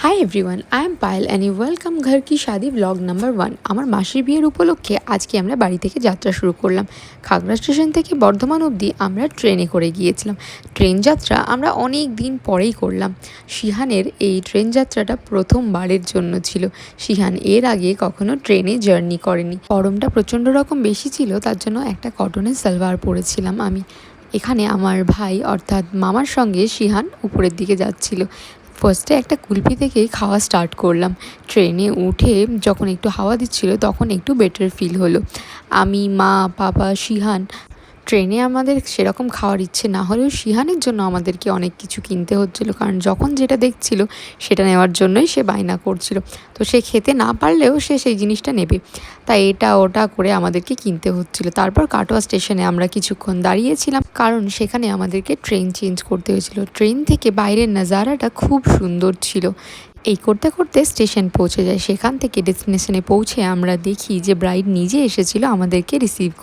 High everyone, I am Payel and you welcome ঘর কি শাদি ব্লগ নাম্বার 1। আমার মাসির বিয়ের উপলক্ষে আজকে আমরা বাড়ি থেকে যাত্রা শুরু করলাম। খাগড়া স্টেশন থেকে বর্ধমান অবধি আমরা ট্রেনে করে গিয়েছিলাম। ট্রেন যাত্রা আমরা অনেক দিন পরেই করলাম। শিহানের এই ট্রেন যাত্রাটা প্রথমবারের জন্য ছিল। শিহান এর আগে কখনো ট্রেনে জার্নি করেনি। গরমটা প্রচণ্ড রকম বেশি ছিল, তার জন্য একটা কটনের সালোয়ার পরেছিলাম আমি। এখানে আমার ভাই অর্থাৎ মামার সঙ্গে শিহান উপরের দিকে যাচ্ছিল। ফার্স্টে একটা কুলফি থেকেই খাওয়া স্টার্ট করলাম। ট্রেনে উঠে যখন একটু হাওয়া দিচ্ছিল তখন একটু বেটার ফিল হলো। আমি, মা, বাবা, শিহান। ট্রেনে আমাদের সেরকম খাওয়ার ইচ্ছে না হলেও শিহানের জন্য আমাদেরকে অনেক কিছু কিনতে হচ্ছিলো, কারণ যখন যেটা দেখছিল সেটা নেওয়ার জন্যই সে বায়না করছিল। তো সে খেতে না পারলেও সে সেই জিনিসটা নেবে, তাই এটা ওটা করে আমাদেরকে কিনতে হচ্ছিলো। তারপর কাটোয়া স্টেশনে আমরা কিছুক্ষণ দাঁড়িয়েছিলাম, কারণ সেখানে আমাদেরকে ট্রেন চেঞ্জ করতে হয়েছিল। ট্রেন থেকে বাইরের নাজারাটা খুব সুন্দর ছিল। এই করতে করতে স্টেশন পৌঁছে যায়। সেখান থেকে ডেস্টিনেশনে পৌঁছে আমরা দেখি যে ব্রাইড নিজে এসেছিল আমাদেরকে রিসিভ